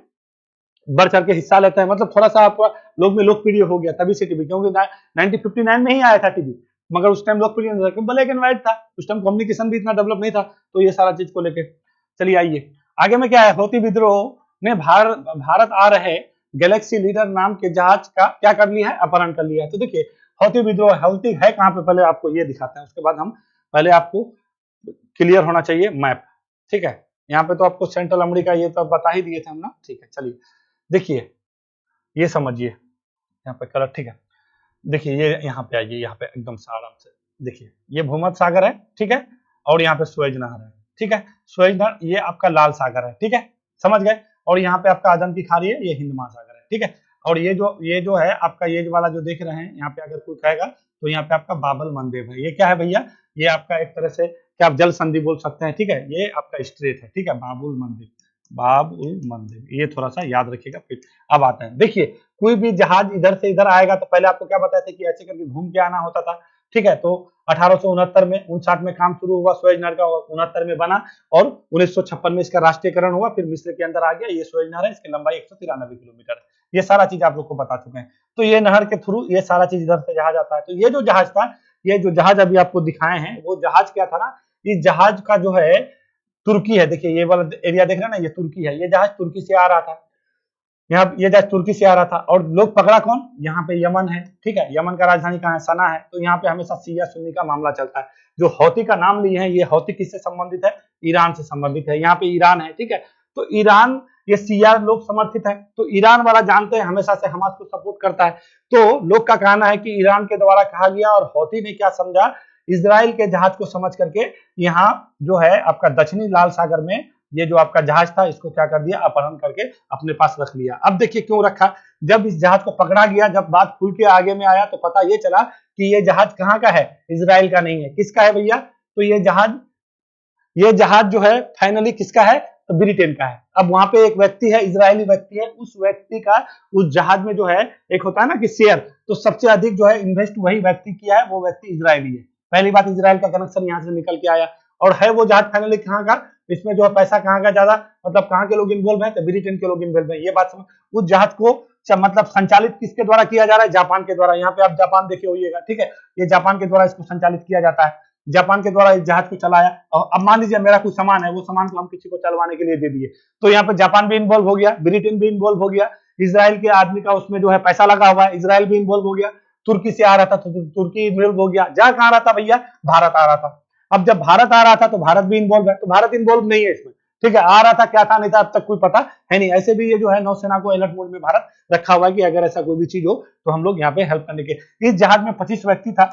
बढ़ चढ़ के हिस्सा लेते हैं। मतलब थोड़ा सा आपका लोग में लोकप्रिय हो गया तभी से टीवी, क्योंकि 1959 में ही आया था टीवी, मगर उस टाइम लोकप्रिय नहीं था, ब्लैक एंड व्हाइट था, उस टाइम कम्युनिकेशन भी इतना डेवलप नहीं था। तो ये सारा चीज को लेके चलिए आइए आगे में क्या है, हौती विद्रोह ने भारत आ रहे गैलेक्सी लीडर नाम के जहाज का क्या कर लिया है, अपहरण कर लिया है। तो देखिए हौती विद्रोह, हौती है कहाँ पे, पहले आपको ये दिखाते हैं, उसके बाद हम पहले आपको क्लियर होना चाहिए मैप, ठीक है। यहाँ पे तो आपको सेंट्रल अमेरिका ये तो बता ही दिए थे हम ना, ठीक है। चलिए देखिए ये समझिए, यहाँ पे कलर, ठीक है। देखिए ये यहाँ पे आइए, यहाँ पे एकदम से आराम से देखिए, ये भूमध्य सागर है, ठीक है, और यहाँ पे सुएज नहर है, ठीक है। सुएज नहर ये आपका लाल सागर है, ठीक है, समझ गए। और यहाँ पे आपका आदम की खाड़ी है, ये हिंद महासागर है, ठीक है। और ये जो है आपका ये वाला जो देख रहे हैं यहाँ पे, अगर कोई कहेगा तो यहाँ पे आपका बाबल मंदिर है। ये क्या है भैया, ये आपका एक तरह से क्या आप जल संधि बोल सकते हैं, ठीक है। ये आपका स्ट्रेट है, ठीक है, बाबुल मंदिर, बाबुल मंदिर, ये थोड़ा सा याद रखिएगा। फिर अब आता है, देखिए कोई भी जहाज इधर से इधर आएगा तो पहले आपको क्या बताया था कि ऐसे करके घूम के आना होता था, ठीक है। तो 1869 में 59 में काम शुरू हुआ सुएज नहर का, 69 में बना, और 1956 में इसका राष्ट्रीयकरण हुआ। फिर मिस्र के अंदर आ गया, ये सुएज नहर है, इसकी लंबाई 193 किलोमीटर है। ये सारा चीज आप लोग को बता चुके हैं। तो ये नहर के थ्रू ये सारा चीज इधर से जहाज आता है। तो ये जो जहाज था, ये जो जहाज अभी आपको दिखाए हैं, वो जहाज क्या था ना, इस जहाज का जो है तुर्की है, देखिए ये वाला एरिया देख रहे हैं ना, ये तुर्की है। ये जहाज तुर्की से आ रहा था, यहाँ ये जहाज तुर्की से आ रहा था। और लोग पकड़ा कौन, यहाँ पे यमन है, ठीक है। यमन का राजधानी कहाँ है, सना है। तो यहाँ पे हमेशा शिया सुन्नी का मामला चलता है। जो हौती का नाम लिए हैं, ये हौती किससे संबंधित है, ईरान से संबंधित है। यहाँ पे ईरान है, ठीक है। तो ईरान, ये शिया लोग समर्थित है। तो ईरान वाला जानते हैं हमेशा से हमास को सपोर्ट करता है। तो लोग का कहना है कि ईरान के द्वारा कहा गया, और हौती ने क्या समझा, इजराइल के जहाज को समझ करके यहाँ जो है आपका दक्षिणी लाल सागर में ये जो आपका जहाज था, इसको क्या कर दिया, अपहरण करके अपने पास रख लिया। अब देखिए क्यों रखा, जब इस जहाज को पकड़ा गया, जब बात खुल के आगे में आया, तो पता ये चला कि ये जहाज कहाँ का है, इजराइल का नहीं है। किसका है भैया, तो ये जहाज जो है फाइनली किसका है, तो ब्रिटेन का है। अब वहां पे एक व्यक्ति है, इजरायली व्यक्ति है, उस व्यक्ति का उस जहाज में जो है एक होता है ना कि शेयर, तो सबसे अधिक जो है इन्वेस्ट वही व्यक्ति किया है, वो व्यक्ति इजरायली है। पहली बात, इजराइल का कनेक्शन यहाँ से निकल के आया। और है वो जहाज फाइनली कहाँ का, इसमें जो है पैसा कहाँ का ज्यादा, मतलब कहाँ के लोग इन्वॉल्व हैं, तो ब्रिटेन के लोग इन्वॉल्व हैं। ये बात समझ। उस जहाज को मतलब संचालित किसके द्वारा किया जा रहा है, जापान के द्वारा। यहाँ पे आप जापान देखे होइएगा, ठीक है। ये जापान के द्वारा इसको संचालित किया जाता है। जापान के द्वारा इस जहाज को चलाया। और अब मान लीजिए मेरा कुछ सामान है, वो सामान को हम किसी को चलवाने के लिए दे दिए, तो यहाँ पे जापान भी इन्वॉल्व हो गया, ब्रिटेन भी इन्वॉल्व हो गया, इसराइल के आदमी का उसमें जो है पैसा लगा हुआ है, इसराइल भी इन्वॉल्व हो गया, तुर्की से आ रहा था तो तुर्की इन्वॉल्व हो गया, जा कहाँ रहा था भैया, भारत आ रहा था। अब जब भारत आ रहा था तो भारत भी इन्वॉल्व है, तो भारत इन्वॉल्व नहीं है इसमें, ठीक है, आ रहा था क्या था नहीं था अब तक कोई पता है नहीं। ऐसे भी ये जो है नौसेना को अलर्ट मोड में भारत रखा हुआ है कि अगर ऐसा कोई भी चीज हो तो हम लोग यहाँ पे हेल्प करने के। इस जहाज में 25 व्यक्ति था,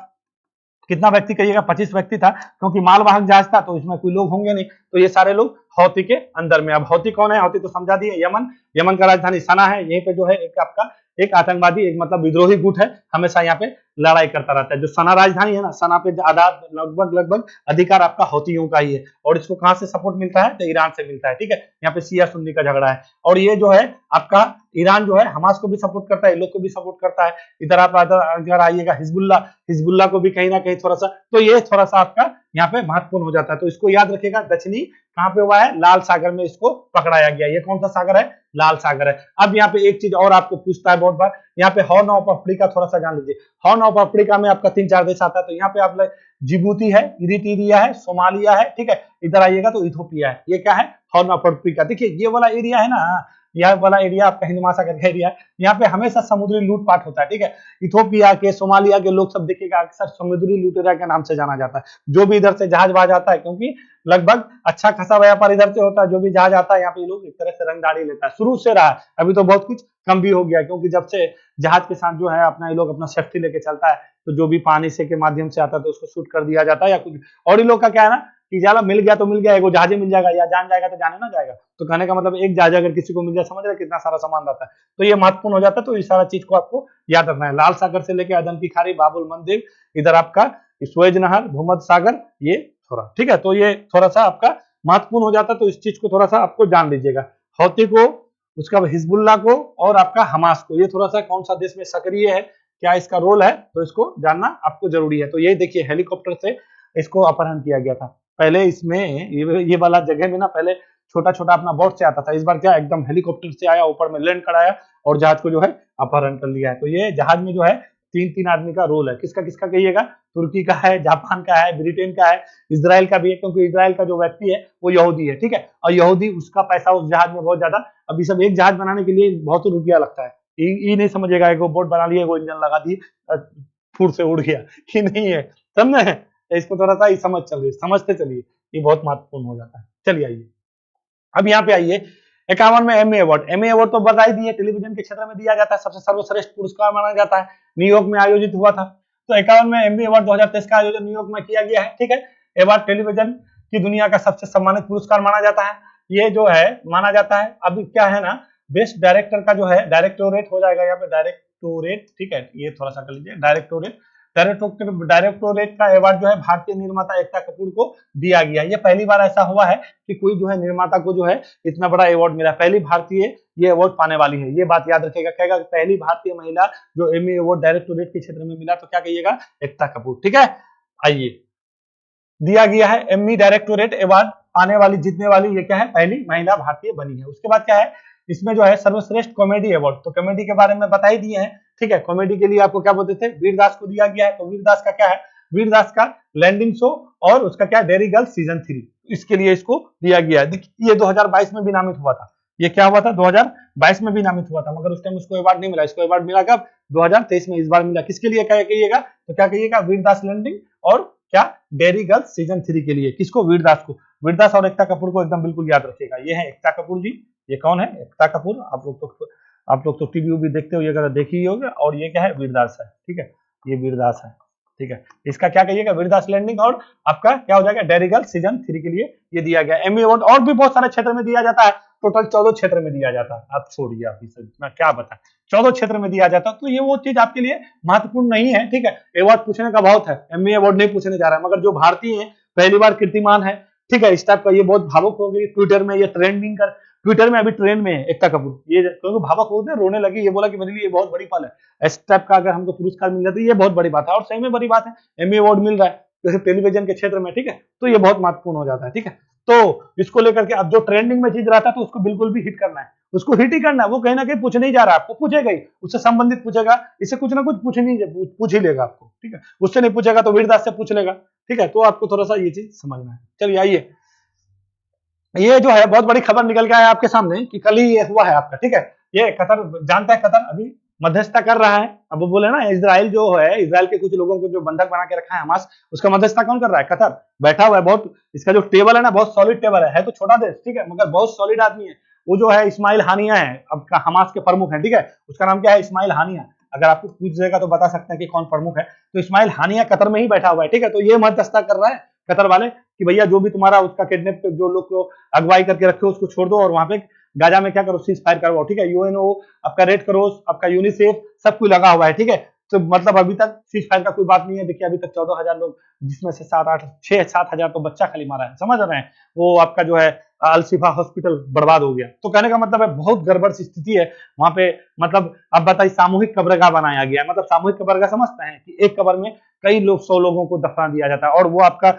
कितना व्यक्ति कहिएगा, 25 व्यक्ति था, क्योंकि मालवाहक जहाज था तो इसमें कोई लोग होंगे नहीं, तो ये सारे लोग हौती के अंदर में। अब हौती कौन है, हौती तो समझा दिए, यमन, यमन का राजधानी सना है, यहीं पे जो है एक आपका एक आतंकवादी, एक मतलब विद्रोही गुट है, हमेशा यहाँ पे लड़ाई करता रहता है। जो सना राजधानी है ना, सना पे आजाद लगभग अधिकार आपका हौतियों का ही है, और इसको कहां से सपोर्ट मिलता है, तो ईरान से मिलता है, ठीक है। यहाँ पे शिया सुन्नी का झगड़ा है, और ये जो है आपका ईरान जो है हमास को भी सपोर्ट करता है, लोग को भी सपोर्ट करता है। इधर आप अगर आइएगा हिजबुल्ला, हिजबुल्ला को भी कहीं ना कहीं थोड़ा सा, तो ये थोड़ा सा आपका यहाँ पे महत्वपूर्ण हो जाता है। तो इसको याद रखिएगा, दक्षिणी कहां पे हुआ है, लाल सागर में इसको पकड़ाया गया। ये कौन सा सागर है, लाल सागर है। अब यहाँ पे एक चीज और आपको पूछता है बहुत बार, यहाँ पे हॉर्न ऑफ अफ्रीका थोड़ा सा जान लीजिए। हॉर्न ऑफ अफ्रीका में आपका 3-4 देश आता है, तो यहाँ पे आप जिबूती है, इरिट्रिया है, सोमालिया है, ठीक है। इधर आइएगा तो इथोपिया है। ये क्या है, हॉर्न ऑफ अफ्रीका। देखिए ये वाला एरिया है ना, यह वाला एरिया आपका हिंद महासागर का एरिया है, यहाँ पे हमेशा समुद्री लूटपाट होता है, ठीक है। इथोपिया के, सोमालिया के लोग सब देखिएगा अक्सर समुद्री लुटेरा के नाम से जाना जाता है। जो भी इधर से जहाज वहाज आता है, क्योंकि लगभग अच्छा खासा व्यापार इधर से होता है, जो भी जहाज आता है यहाँ पे लोग एक तरह से रंगदारी लेता है, शुरू से रहा है, अभी तो बहुत कुछ कम भी हो गया, क्योंकि जब से जहाज के साथ जो है अपना ये लोग अपना सेफ्टी लेके चलता है, तो जो भी पानी से के माध्यम से आता है तो उसको शूट कर दिया जाता है या कुछ। और इन लोग का क्या है ना कि जाला मिल गया तो मिल गया, एगो जहाज मिल जाएगा, या जान जाएगा तो जाने ना जाएगा। तो कहने का मतलब एक जहाज अगर किसी को मिल जाए, समझ रहे कितना सारा सामान रहता है, तो ये महत्वपूर्ण हो जाता है। तो इस सारा चीज को आपको याद रखना है। लाल सागर से लेके अदन की खाड़ी, बाबुल मंदिर, इधर आपका स्वेज नहर, भूमध्य सागर, ये थोड़ा ठीक है। तो ये थोड़ा सा आपका महत्वपूर्ण हो जाता है, तो इस चीज को थोड़ा सा आपको जान लीजिएगा। हौती को, उसका हिजबुल्ला को, और आपका हमास को, ये थोड़ा सा कौन सा देश में सक्रिय है, क्या इसका रोल है, तो इसको जानना आपको जरूरी है। तो ये देखिए हेलीकॉप्टर से इसको अपहरण किया गया था। पहले इसमें ये वाला जगह में ना पहले छोटा छोटा अपना बोट से आता था, इस बार क्या एकदम हेलीकॉप्टर से आया, ऊपर में लैंड कराया और जहाज को जो है अपहरण कर लिया है। तो ये जहाज में जो है 3-3 आदमी का रोल है। किसका किसका कहिएगा, तुर्की का है, जापान का है, ब्रिटेन का है, इसराइल का भी है, क्योंकि इसराइल का जो व्यक्ति है वो यहूदी है, ठीक है। और यहूदी, उसका पैसा उस जहाज में बहुत ज्यादा। अभी सब एक जहाज बनाने के लिए बहुत रुपया लगता है। ये नहीं समझेगा एक बोट बना लिए, वो इंजन लगा दी, फुर से उड़ गया, ये नहीं है, समझे। इसको थोड़ा सा समझते चलिए, ये बहुत महत्वपूर्ण हो जाता है। चलिए आइए, अब यहाँ पे आइए 51 में एमी अवार्ड। एमी अवार्ड तो बता ही दिए, टेलीविजन के क्षेत्र में दिया जाता है, सबसे सर्वश्रेष्ठ पुरस्कार माना जाता है, न्यूयॉर्क में आयोजित हुआ था। तो 51 में एमी अवार्ड 2023 का आयोजन न्यूयॉर्क में किया गया है, ठीक है। अवार्ड टेलीविजन की दुनिया का सबसे सम्मानित पुरस्कार माना जाता है। ये जो है माना जाता है, अब क्या है ना, बेस्ट डायरेक्टर का जो है डायरेक्टोरेट हो जाएगा यहाँ पे, डायरेक्टोरेट, ठीक है, ये थोड़ा सा कर लीजिए, डायरेक्टोरेट का अवार्ड जो है भारतीय निर्माता एकता कपूर को दिया गया। ये पहली बार ऐसा हुआ है कि कोई जो है निर्माता को जो है इतना बड़ा अवार्ड मिला, पहली भारतीय ये अवार्ड पाने वाली है। ये बात याद रखिएगा, कहेगा पहली भारतीय महिला जो एमी अवार्ड डायरेक्टोरेट के क्षेत्र में मिला, तो क्या कहिएगा, एकता कपूर, ठीक है। आइए, दिया गया है एमी डायरेक्टोरेट अवार्ड पाने वाली, जीतने वाली ये क्या है, पहली महिला भारतीय बनी है। उसके बाद क्या है, इसमें जो है सर्वश्रेष्ठ कॉमेडी अवार्ड, तो कॉमेडी के बारे में बता ही दिए हैं, ठीक है। कॉमेडी के लिए आपको क्या बोलते थे, वीरदास को दिया गया है। तो वीरदास का क्या है, वीरदास का लैंडिंग शो, और उसका क्या, डेरी गर्ल सीजन 3, इसके लिए इसको दिया गया है। ये 2022 में भी नामित हुआ था, ये क्या हुआ था, 2022 में भी नामित हुआ था, मगर उस टाइम उसको अवार्ड नहीं मिला। इसको अवार्ड मिला कब, 2023 में, इस बार मिला। किसके लिए क्या कहिएगा, तो क्या कहिएगा, वीरदास लैंडिंग और क्या, डेरी गर्ल सीजन 3 के लिए। किसको, वीरदास को। वीरदास और एकता कपूर को एकदम बिल्कुल याद रखिएगा। ये है एकता कपूर जी, ये कौन है, एकता कपूर। आप लोग तो टीवी भी देखते हो, ये अगर देखी ही होगा। और ये क्या है, वीरदास है, ठीक है, ये वीरदास है, ठीक है। इसका क्या कहिएगा, वीरदास लैंडिंग, और आपका क्या हो जाएगा, डेरी गर्ल सीजन 3 के लिए ये दिया गया एमी अवार्ड। और भी बहुत सारे क्षेत्र में दिया जाता है, टोटल 14 क्षेत्र में दिया जाता है। आप छोड़िए, आप मैं क्या बताएं, 14 क्षेत्र में दिया जाता है। तो ये वो चीज आपके लिए महत्वपूर्ण नहीं है, ठीक है। अवार्ड पूछने का बहुत है, एमी अवार्ड नहीं पूछने जा रहा है, मगर जो भारतीय है, पहली बार कीर्तिमान है, ठीक है। इस टाइप का ये बहुत भावुक हो गई, ट्विटर में ये ट्रेंडिंग कर, ट्विटर में अभी ट्रेंड में है एकता कपूर, ये क्योंकि भावुक हो गए, रोने लगी, ये बोला कि मेरे लिए ये बहुत बड़ी पल है। इस टाइप का अगर हमको पुरस्कार मिल जाता है, ये बहुत बड़ी बात है, और सही में बड़ी बात है, एमी अवार्ड मिल रहा है जैसे टेलीविजन के क्षेत्र में, ठीक है। तो ये बहुत महत्वपूर्ण हो जाता है, ठीक है। तो इसको लेकर के अब जो ट्रेंडिंग में चीज रहता है तो उसको बिल्कुल भी हिट करना है, उसको हिट ही करना है। वो कहीं ना कहीं पूछ नहीं जा रहा है, आपको पूछेगा ही, उससे संबंधित पूछेगा, इससे कुछ ना कुछ पूछ ही लेगा आपको, ठीक है। उससे नहीं पूछेगा तो वीरदास से पूछ लेगा, ठीक है। तो आपको थोड़ा सा ये चीज समझना है। चलिए आइए, ये जो है बहुत बड़ी खबर निकल के आया आपके सामने कि कल ही ये हुआ है आपका, ठीक है। ये कतर जानता है, कतर अभी मध्यस्थता कर रहा है। अब वो बोले ना, इजराइल जो है, इजराइल के कुछ लोगों को जो बंधक बना के रखा है हमास, उसका मध्यस्थता कौन कर रहा है? कतर बैठा हुआ है। बहुत इसका जो टेबल है ना, बहुत सॉलिड टेबल है तो छोटा देश, ठीक है, मगर बहुत सॉलिड आदमी है। वो जो है इस्माइल हानिया है, अब का हमास के प्रमुख है, ठीक है। उसका नाम क्या है? इस्माइल हानिया। अगर आपको पूछ देगा तो बता सकते हैं कि कौन प्रमुख है। तो इस्माइल हानिया कतर में ही बैठा हुआ है, ठीक है। तो ये मध्यस्थता कर रहा है कतर वाले कि भैया जो भी तुम्हारा उसका किडनैप जो लोग को अगवाई करके रखे हो उसको छोड़ दो, और वहां पे गाजा में क्या करो, सीज फायर करवाओ, ठीक है। यूएनओ, आपका रेड क्रॉस, आपका यूनिसेफ, सब कुछ लगा हुआ है, ठीक है। तो मतलब अभी तक सीज फायर का कोई बात नहीं है। देखिए अभी तक 14,000 लोग, जिसमें से 7-8-6-7 हजार तो बच्चा खाली मारा है, समझ रहे हैं। वो आपका जो है अलशिफा हॉस्पिटल बर्बाद हो गया। तो कहने का मतलब है बहुत गड़बड़ स्थिति है वहां पे। मतलब अब बताइए, सामूहिक कब्रगाह बनाया गया है। मतलब सामूहिक कब्रगाह समझते हैं कि एक कब्र में कई लोग, 100 लोगों को दफना दिया जाता है, और वो आपका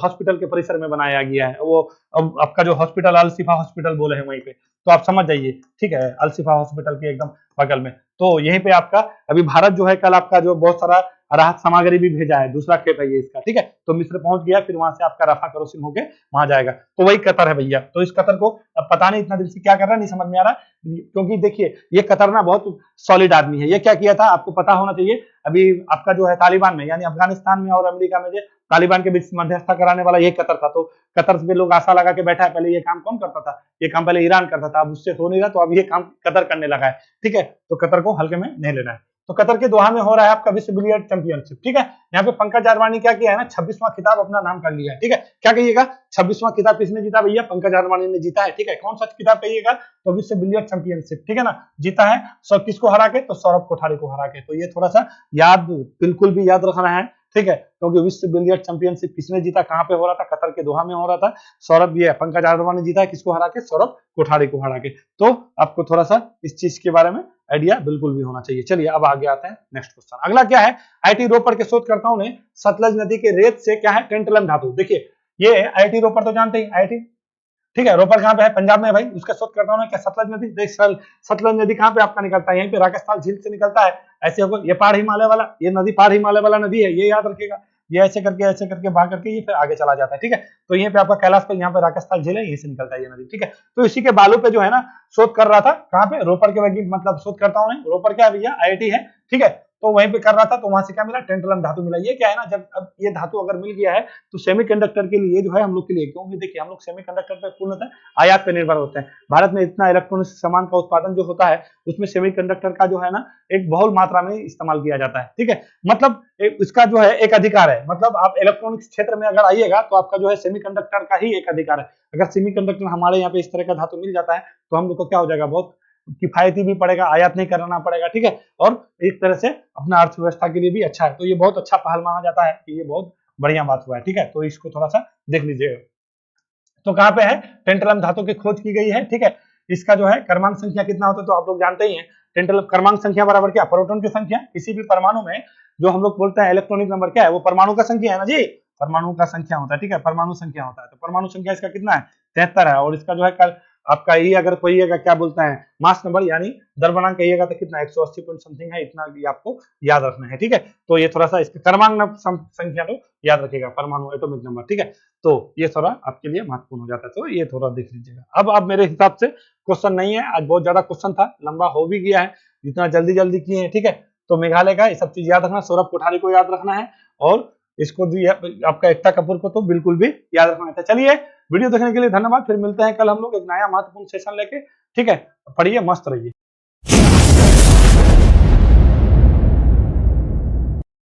हॉस्पिटल के परिसर में बनाया गया है। वो अब आपका जो हॉस्पिटल अलशिफा हॉस्पिटल बोले हैं वहीं पे, तो आप समझ जाइए, ठीक है। अलशिफा हॉस्पिटल के एकदम बगल में। तो यहीं पे आपका अभी भारत जो है, कल आपका जो बहुत सारा राहत सामग्री भी भेजा है, दूसरा खेप है ये इसका, ठीक है। तो मिस्र पहुंच गया, फिर वहां से आपका रफा क्रॉसिंग होके वहां जाएगा। तो वही कतर है भैया। तो इस कतर को अब पता नहीं इतना दिन से क्या कर रहा है, नहीं समझ में आ रहा, क्योंकि देखिए ये कतर ना बहुत सॉलिड आदमी है। ये क्या किया था आपको पता होना चाहिए। अभी आपका जो है तालिबान में, यानी अफगानिस्तान में और अमेरिका में जो तालिबान के बीच मध्यस्थता कराने वाला ये कतर था। तो कतर पे लोग आशा लगा के बैठा है। पहले ये काम कौन करता था? ये काम पहले ईरान करता था, अब उससे हो नहीं रहा, तो अब ये काम कतर करने लगा है, ठीक है। तो कतर को हल्के में नहीं लेना है। तो कतर के दोहा में हो रहा है आपका विश्व बिलियर्ड चैंपियनशिप, ठीक है। यहाँ पे पंकज अडवाणी क्या किया है ना, 26वां खिताब अपना नाम कर लिया है, ठीक है। क्या कहिएगा? 26वां खिताब किसने जीता भैया? पंकज अडवाणी ने जीता है, ठीक है। कौन सा खिताब कहिएगा? तो विश्व बिलियर्ड चैंपियनशिप, ठीक है ना। जीता है सब किसको हरा के? तो सौरभ कोठारी को हरा के। तो ये थोड़ा सा याद, बिल्कुल भी याद रखना है, ठीक है। क्योंकि विश्व बिलियर्ड चैंपियनशिप किसने जीता, कहां पे हो रहा था? कतर के दोहा में हो रहा था। सौरभ, ये पंकज अडवाणी जीता है, किसको हरा के? सौरभ कोठारी को हरा के। तो आपको थोड़ा सा इस चीज के बारे में आइडिया बिल्कुल भी होना चाहिए। चलिए अब आगे आते हैं नेक्स्ट क्वेश्चन। अगला क्या है? आईटी रोपर के शोधकर्ताओं ने सतलज नदी के रेत से क्या है? टेंटलम धातु। देखिए ये आईटी रोपर तो जानते ही, आईटी, ठीक है। रोपर कहाँ पे है? पंजाब में भाई। उसका शोधकर्ताओं ने क्या सतलज नदी, देख सतलज नदी कहाँ पे आपका निकलता है? यहीं पे राकेशस्थल झील से निकलता है। ऐसे होगा, ये पहाड़ हिमालय वाला, ये नदी पहाड़ हिमालय वाला नदी है, ये याद रखिएगा। ये ऐसे करके भाग करके ये फिर आगे चला जाता है, ठीक है। तो यहीं पे आपका कैलाश पे, यहाँ पे राकेशस्थल झील है, यहीं से निकलता है ये नदी, ठीक है। तो इसी के बालू पे जो है ना शोध कर रहा था, कहाँ पे? रोपर के वैज्ञानिक, मतलब शोधकर्ताओं ने। रोपर क्या है भैया? आईआईटी है, ठीक है। तो वहीं पे कर रहा था, तो वहां से क्या मिला? टेंटलम धातु मिला। ये क्या है ना, जब अब ये धातु अगर मिल गया है तो सेमीकंडक्टर के लिए जो है हम लोग के लिए, क्योंकि देखिए हम लोग सेमीकंडक्टर पे पूर्णतः आयात पे निर्भर होते हैं। भारत में इतना इलेक्ट्रॉनिक सामान का उत्पादन जो होता है उसमें सेमीकंडक्टर का जो है ना एक बहुल मात्रा में इस्तेमाल किया जाता है, ठीक है। मतलब इसका जो है एक अधिकार है। मतलब आप इलेक्ट्रॉनिक्स क्षेत्र में अगर आइएगा तो आपका जो है सेमीकंडक्टर का ही एक अधिकार है। अगर सेमीकंडक्टर हमारे यहाँ पे इस तरह का धातु मिल जाता है तो हम लोग को क्या हो जाएगा? बहुत किफायती भी पड़ेगा, आयात नहीं कराना पड़ेगा, ठीक है। और एक तरह से अपना अर्थव्यवस्था के लिए भी अच्छा है। तो ये बहुत अच्छा पहल माना जाता है कि ये बहुत बढ़िया बात हुआ है, ठीक है। तो इसको थोड़ा सा देख लीजिएगा। तो कहाँ पे है? टेंटलम धातु की खोज की गई है, ठीक है। इसका जो है क्रमांक संख्या कितना होता है तो आप लोग जानते ही हैं। टेंटलम क्रमांक संख्या बराबर क्या? प्रोटॉन की संख्या। किसी भी परमाणु में जो हम लोग बोलते हैं इलेक्ट्रॉनिक नंबर क्या है? वो परमाणु का संख्या है ना जी, परमाणु का संख्या होता है, ठीक है। परमाणु संख्या होता है, तो परमाणु संख्या इसका कितना है? 73 है। और इसका जो है आपका ये अगर कहिएगा क्या बोलते हैं मास नंबर, यानी द्रव्यमानक कहिएगा तो कितना? 180 पॉइंट समथिंग है। इतना भी आपको याद रखना है, ठीक है। तो ये थोड़ा सा इसके क्रमांक संख्या तो याद रखिएगा, परमाणु एटॉमिक नंबर, ठीक है। तो ये थोड़ा आपके लिए महत्वपूर्ण हो जाता है, तो ये थोड़ा देख लीजिएगा। अब मेरे हिसाब से क्वेश्चन नहीं है आज, बहुत ज्यादा क्वेश्चन था, लंबा हो भी गया है, जितना जल्दी जल्दी किए हैं, ठीक है। तो मेघालय का ये सब चीज याद रखना, सौरभ कोठारी को याद रखना है, और इसको आपका एकता कपूर को तो बिल्कुल भी याद रखना है। चलिए वीडियो देखने के लिए धन्यवाद। फिर मिलते हैं कल हम लोग एक नया महत्वपूर्ण सेशन लेके, ठीक है। पढ़िए, मस्त रहिए।